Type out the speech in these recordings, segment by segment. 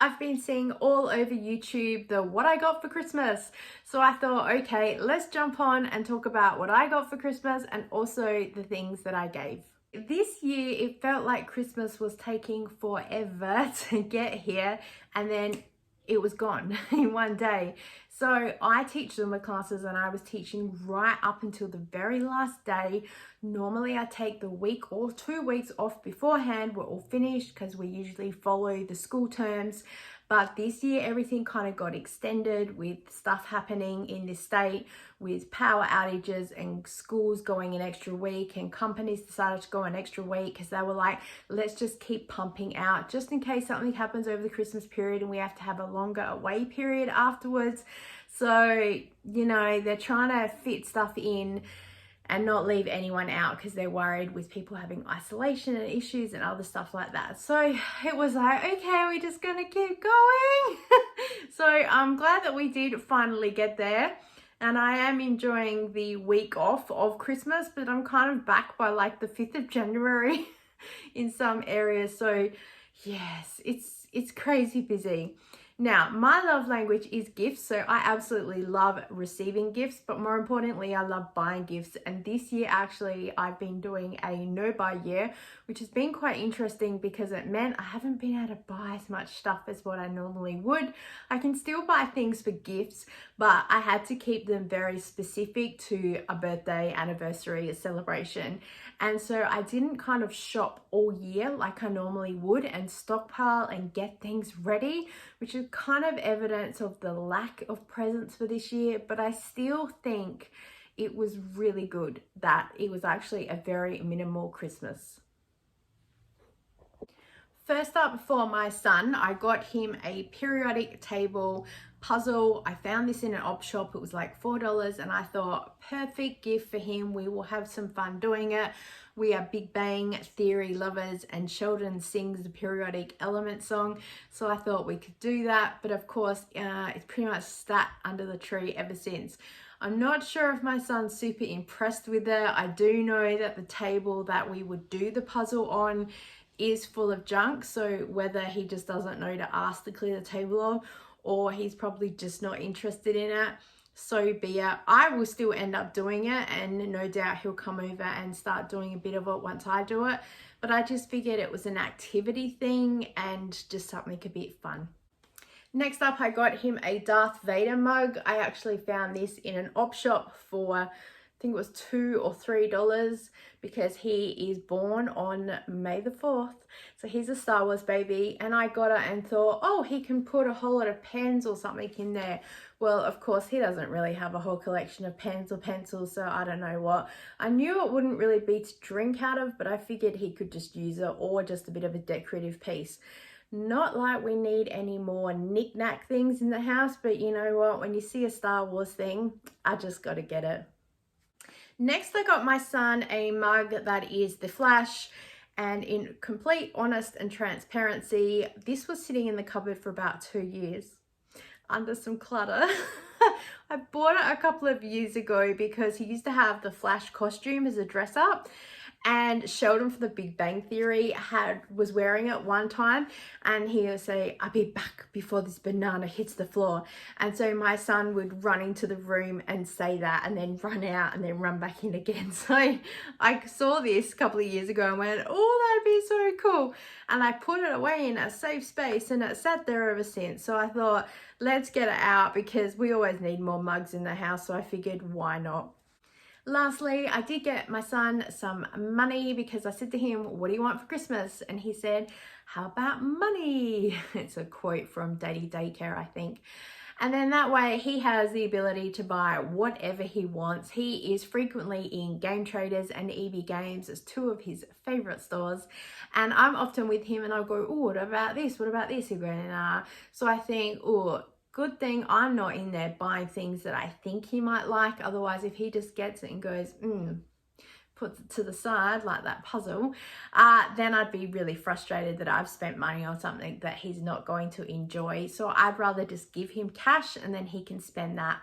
I've been seeing all over YouTube the what I got for Christmas. So I thought, okay, let's jump on and talk about what I got for Christmas and also the things that I gave. This year, it felt like Christmas was taking forever to get here, and then it was gone in one day. So I teach Zumba classes and I was teaching right up until the very last day. Normally I take the week or 2 weeks off beforehand. We're all finished because we usually follow the school terms. But this year everything kind of got extended with stuff happening in this state, with power outages and schools going an extra week, and companies decided to go an extra week because they were like, let's just keep pumping out just in case something happens over the Christmas period and we have to have a longer away period afterwards. So, they're trying to fit stuff in and not leave anyone out because they're worried with people having isolation and issues and other stuff like that. So it was like, okay, we're just gonna keep going. So I'm glad that we did finally get there. And I am enjoying the week off of Christmas, but I'm kind of back by like the 5th of January in some areas. So yes, it's crazy busy. Now, my love language is gifts, so I absolutely love receiving gifts, but more importantly, I love buying gifts. And this year, actually, I've been doing a no-buy year, which has been quite interesting because it meant I haven't been able to buy as much stuff as what I normally would. I can still buy things for gifts, but I had to keep them very specific to a birthday, anniversary, a celebration. And so I didn't kind of shop all year like I normally would and stockpile and get things ready, which is kind of evidence of the lack of presents for this year. But I still think it was really good that it was actually a very minimal Christmas. First up, for my son, I got him a periodic table puzzle. I found this in an op shop. It was like $4 and I thought, perfect gift for him. We will have some fun doing it. We are Big Bang Theory lovers and Sheldon sings the periodic element song. So I thought we could do that. But of course, it's pretty much sat under the tree ever since. I'm not sure if my son's super impressed with it. I do know that the table that we would do the puzzle on is full of junk, so whether he just doesn't know to ask to clear the table off or he's probably just not interested in it, so be it. I will still end up doing it and no doubt he'll come over and start doing a bit of it once I do it, but I just figured it was an activity thing and just something a bit fun. Next up, I got him a Darth Vader mug. I actually found this in an op shop for, I think it was $2 or $3 because he is born on May the 4th. So he's a Star Wars baby, and I got it and thought, oh, he can put a whole lot of pens or something in there. Well, of course, he doesn't really have a whole collection of pens or pencils, so I don't know what. I knew it wouldn't really be to drink out of, but I figured he could just use it or just a bit of a decorative piece. Not like we need any more knick-knack things in the house, but you know what? When you see a Star Wars thing, I just got to get it. Next, I got my son a mug that is The Flash, and in complete honest and transparency, this was sitting in the cupboard for about 2 years under some clutter. I bought it a couple of years ago because he used to have the Flash costume as a dress up, and Sheldon from the Big Bang Theory was wearing it one time, and he would say, I'll be back before this banana hits the floor. And so my son would run into the room and say that and then run out and then run back in again. So I saw this a couple of years ago and went, oh, that'd be so cool. And I put it away in a safe space and it sat there ever since. So I thought, let's get it out because we always need more mugs in the house. So I figured, why not? Lastly, I did get my son some money because I said to him, what do you want for Christmas? And he said, how about money? It's a quote from Daddy Daycare, I think. And then that way he has the ability to buy whatever he wants. He is frequently in Game Traders and EB Games as two of his favorite stores. And I'm often with him and I'll go, oh, what about this? What about this? He'll go, nah. So I think, oh, good thing I'm not in there buying things that I think he might like. Otherwise, if he just gets it and goes, puts it to the side like that puzzle, then I'd be really frustrated that I've spent money on something that he's not going to enjoy. So I'd rather just give him cash and then he can spend that.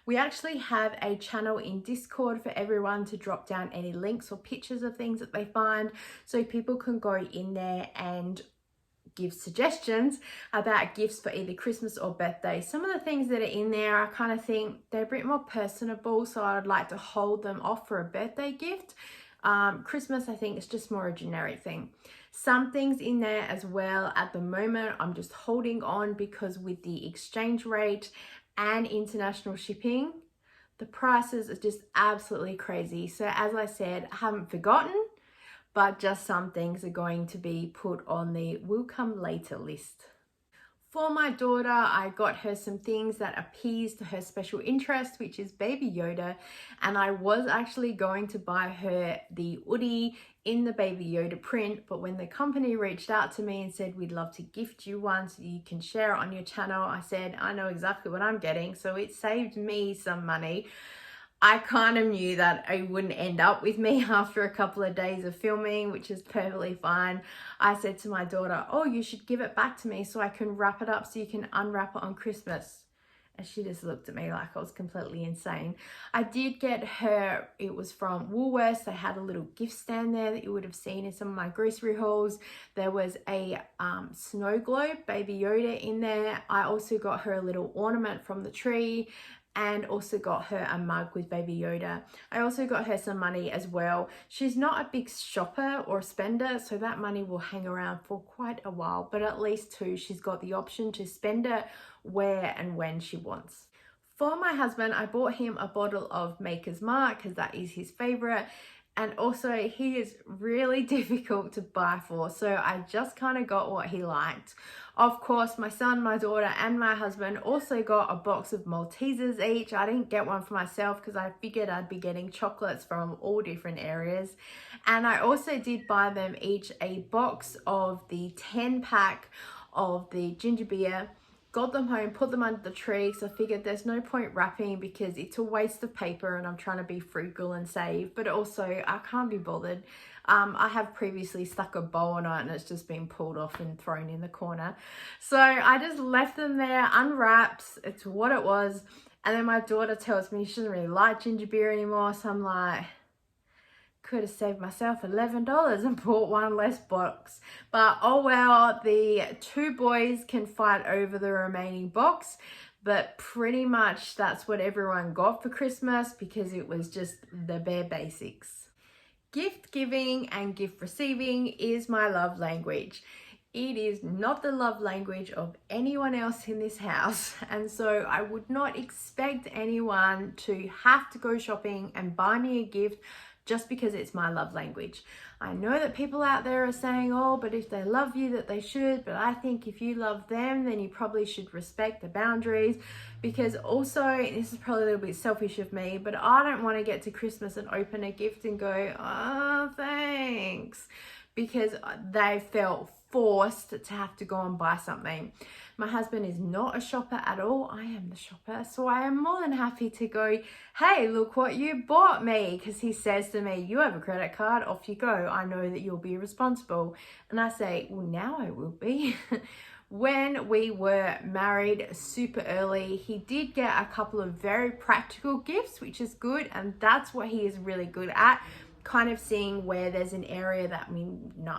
We actually have a channel in Discord for everyone to drop down any links or pictures of things that they find, so people can go in there and give suggestions about gifts for either Christmas or birthday. Some of the things that are in there, I kind of think they're a bit more personable, so I'd like to hold them off for a birthday gift. Christmas, I think it's just more a generic thing. Some things in there as well at the moment, I'm just holding on because with the exchange rate and international shipping, the prices are just absolutely crazy. So as I said, I haven't forgotten, but just some things are going to be put on the will come later list. For my daughter, I got her some things that appeased her special interest, which is Baby Yoda. And I was actually going to buy her the Woody in the Baby Yoda print, but when the company reached out to me and said, we'd love to gift you one so you can share it on your channel, I said, I know exactly what I'm getting. So it saved me some money. I kind of knew that it wouldn't end up with me after a couple of days of filming, which is perfectly fine. I said to my daughter, oh, you should give it back to me so I can wrap it up so you can unwrap it on Christmas. And she just looked at me like I was completely insane. I did get her, it was from Woolworths. They had a little gift stand there that you would have seen in some of my grocery hauls. There was a snow globe, Baby Yoda in there. I also got her a little ornament from the tree, and also got her a mug with Baby Yoda. I also got her some money as well. She's not a big shopper or spender, so that money will hang around for quite a while, but at least too, she's got the option to spend it where and when she wants. For my husband, I bought him a bottle of Maker's Mark because that is his favorite. And also he is really difficult to buy for, so I just kind of got what he liked. Of course, my son, my daughter, and my husband also got a box of Maltesers each. I didn't get one for myself because I figured I'd be getting chocolates from all different areas. And I also did buy them each a box of the 10-pack of the ginger beer. Got them home, put them under the tree, because I figured there's no point wrapping because it's a waste of paper and I'm trying to be frugal and save, but also I can't be bothered. I have previously stuck a bow on it and it's just been pulled off and thrown in the corner. So I just left them there unwrapped. It's what it was. And then my daughter tells me she doesn't really like ginger beer anymore. So I'm like, could have saved myself $11 and bought one less box, but oh well. The two boys can fight over the remaining box, but pretty much that's what everyone got for Christmas because it was just the bare basics. Gift giving and gift receiving is my love language. It is not the love language of anyone else in this house, and so I would not expect anyone to have to go shopping and buy me a gift just because it's my love language. I know that people out there are saying, oh, but if they love you that they should, but I think if you love them, then you probably should respect the boundaries, because also, this is probably a little bit selfish of me, but I don't want to get to Christmas and open a gift and go, oh, thanks, because they felt forced to have to go and buy something. My husband is not a shopper at all. I am the shopper. So I am more than happy to go, hey, look what you bought me. Because he says to me, you have a credit card, off you go. I know that you'll be responsible. And I say, well, now I will be. When we were married super early, he did get a couple of very practical gifts, which is good. And that's what he is really good at. Kind of seeing where there's an area that we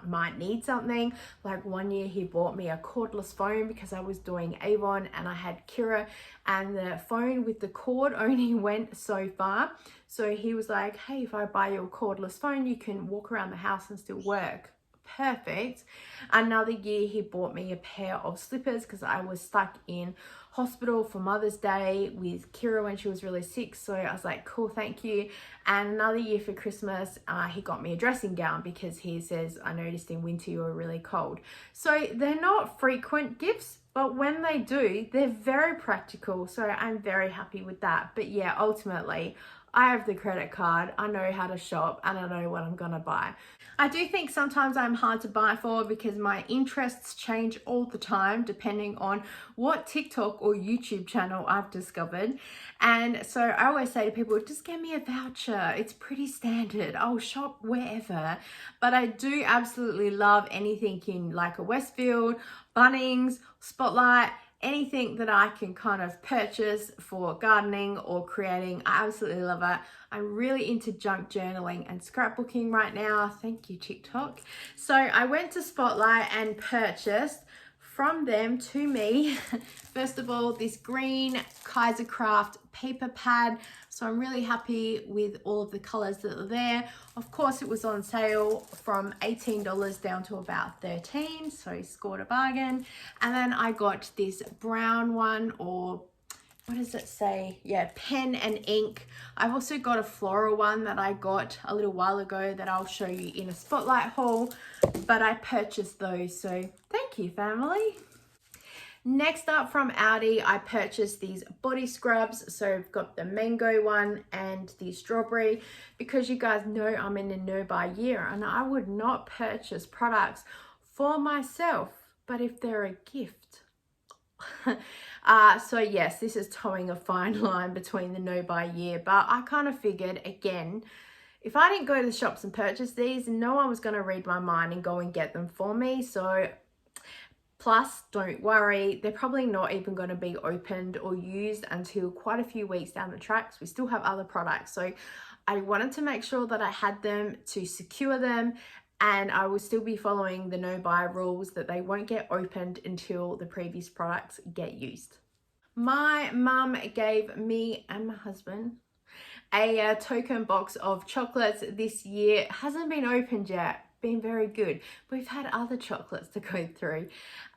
might need something. Like one year he bought me a cordless phone because I was doing Avon and I had Kira, and the phone with the cord only went so far. So he was like, hey, if I buy you a cordless phone, you can walk around the house and still work. Perfect. Another year he bought me a pair of slippers because I was stuck in hospital for Mother's Day with Kira when she was really sick. So I was like, cool, thank you. And another year for Christmas, he got me a dressing gown because he says, I noticed in winter you were really cold. So they're not frequent gifts, but when they do, they're very practical. So I'm very happy with that. But yeah, ultimately, I have the credit card, I know how to shop, and I know what I'm gonna buy. I do think sometimes I'm hard to buy for because my interests change all the time depending on what TikTok or YouTube channel I've discovered. And so I always say to people, just get me a voucher. It's pretty standard. I'll shop wherever. But I do absolutely love anything in like a Westfield, Bunnings, Spotlight, anything that I can kind of purchase for gardening or creating. I absolutely love it. I'm really into junk journaling and scrapbooking right now. Thank you, TikTok. So I went to Spotlight and purchased from them to me, first of all, this green Kaiser Craft paper pad. So I'm really happy with all of the colors that are there. Of course, it was on sale from $18 down to about $13, so scored a bargain. And then I got this brown one, or what does it say? Yeah, pen and ink. I've also got a floral one that I got a little while ago that I'll show you in a Spotlight haul, but I purchased those, so thank you, family. Next up from Aldi, I purchased these body scrubs. So I've got the mango one and the strawberry, because you guys know I'm in a no buy year and I would not purchase products for myself, but if they're a gift. So yes, this is towing a fine line between the no buy year, but I kind of figured, again, if I didn't go to the shops and purchase these, no one was going to read my mind and go and get them for me. So plus, don't worry, they're probably not even going to be opened or used until quite a few weeks down the track. So we still have other products. So I wanted to make sure that I had them to secure them, and I will still be following the no buy rules that they won't get opened until the previous products get used. My mum gave me and my husband a token box of chocolates this year. It hasn't been opened yet. Been very good. We've had other chocolates to go through,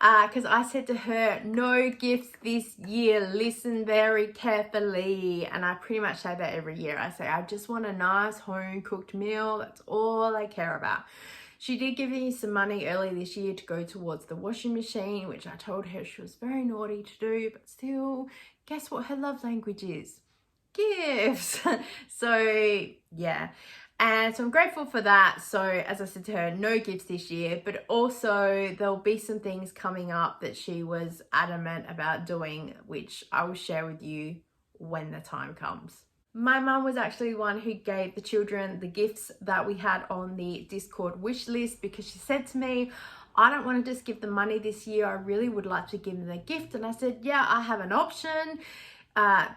because I said to her, no gifts this year, listen very carefully. And I pretty much say that every year. I say, I just want a nice home cooked meal. That's all I care about. She did give me some money early this year to go towards the washing machine, which I told her she was very naughty to do, but still, guess what her love language is? Gifts. So yeah, and so I'm grateful for that. So as I said to her, no gifts this year, but also there'll be some things coming up that she was adamant about doing, which I will share with you when the time comes. My mum was actually one who gave the children the gifts that we had on the Discord wish list, because she said to me, I don't want to just give them money this year, I really would like to give them a gift. And I said, yeah, I have an option.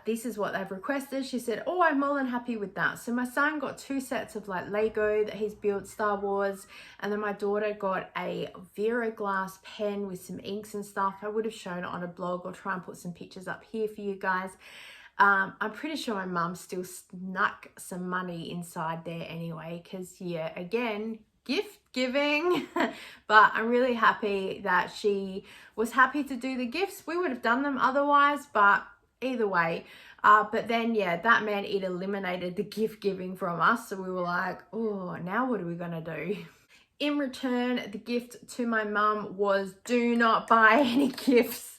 This is what they've requested. She said, oh, I'm more than happy with that. So my son got 2 sets of like Lego that he's built Star Wars, and then my daughter got a Vera glass pen with some inks and stuff. I would have shown it on a blog or try and put some pictures up here for you guys. I'm pretty sure my mum still snuck some money inside there anyway, because yeah, again, gift giving. But I'm really happy that she was happy to do the gifts. We would have done them otherwise, but either way. But then yeah, that meant it eliminated the gift giving from us. So we were like, oh, now what are we gonna do? In return, the gift to my mum was, do not buy any gifts.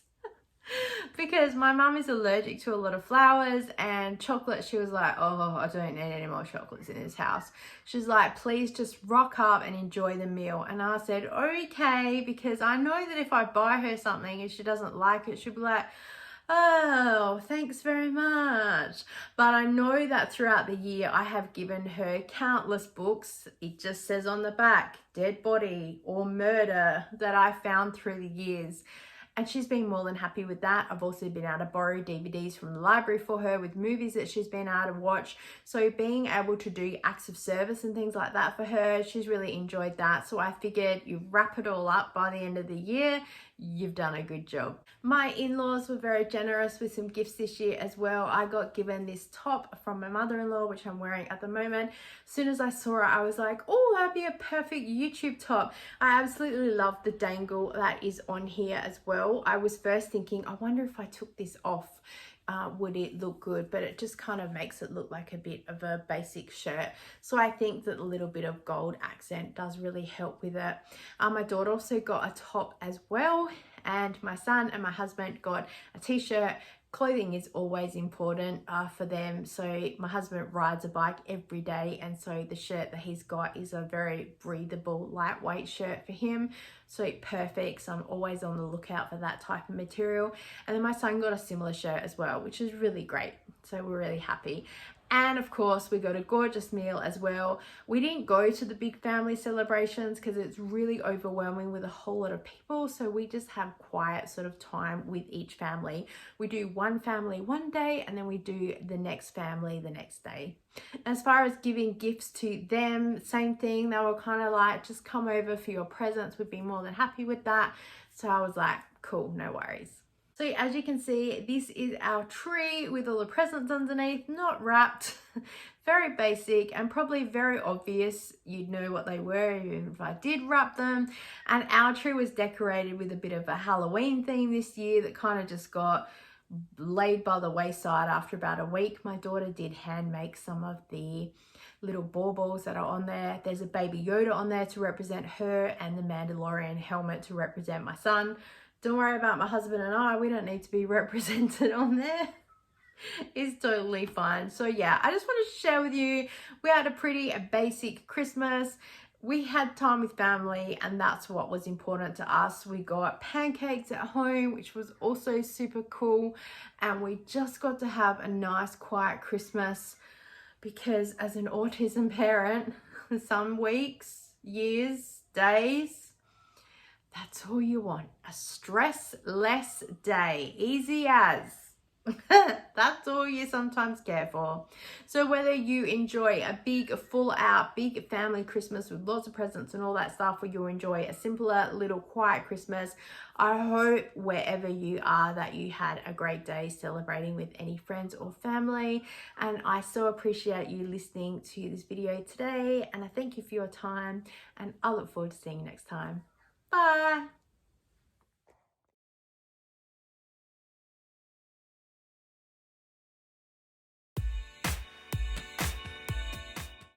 Because my mum is allergic to a lot of flowers and chocolate. She was like, oh, I don't need any more chocolates in this house. She's like, please just rock up and enjoy the meal. And I said, okay, because I know that if I buy her something and she doesn't like it, she'll be like, oh, thanks very much. But I know that throughout the year, I have given her countless books. It just says on the back, dead body or murder, that I found through the years. And she's been more than happy with that. I've also been able to borrow DVDs from the library for her with movies that she's been able to watch. So being able to do acts of service and things like that for her, she's really enjoyed that. So I figured you wrap it all up by the end of the year, you've done a good job. My in-laws were very generous with some gifts this year as well. I got given this top from my mother-in-law, which I'm wearing at the moment. As soon as I saw it, I was like, oh, that'd be a perfect YouTube top. I absolutely love the dangle that is on here as well. I was first thinking, I wonder if I took this off, would it look good? But it just kind of makes it look like a bit of a basic shirt. So I think that a little bit of gold accent does really help with it. My daughter also got a top as well, and my son and my husband got a t-shirt. Clothing is always important for them. So my husband rides a bike every day, and so the shirt that he's got is a very breathable, lightweight shirt for him. So perfect. So I'm always on the lookout for that type of material. And then my son got a similar shirt as well, which is really great. So we're really happy. And of course, we got a gorgeous meal as well. We didn't go to the big family celebrations because it's really overwhelming with a whole lot of people. So we just have quiet sort of time with each family. We do one family one day and then we do the next family the next day. As far as giving gifts to them, same thing. They were kind of like, just come over for your presents. We'd be more than happy with that. So I was like, cool, no worries. So as you can see, this is our tree with all the presents underneath, not wrapped, very basic and probably very obvious. You'd know what they were even if I did wrap them. And our tree was decorated with a bit of a Halloween theme this year that kind of just got laid by the wayside after about a week. My daughter did hand make some of the little baubles that are on there. There's a baby Yoda on there to represent her and the Mandalorian helmet to represent my son. Don't worry about my husband and I, we don't need to be represented on there. It's totally fine. So yeah, I just wanted to share with you, we had a pretty basic Christmas. We had time with family and that's what was important to us. We got pancakes at home, which was also super cool. And we just got to have a nice quiet Christmas because as an autism parent, some weeks, years, days, that's all you want. A stress-less day. Easy as. That's all you sometimes care for. So whether you enjoy a big, full-out, big family Christmas with lots of presents and all that stuff, or you enjoy a simpler, little, quiet Christmas, I hope wherever you are that you had a great day celebrating with any friends or family. And I so appreciate you listening to this video today. And I thank you for your time. And I look forward to seeing you next time. Bye.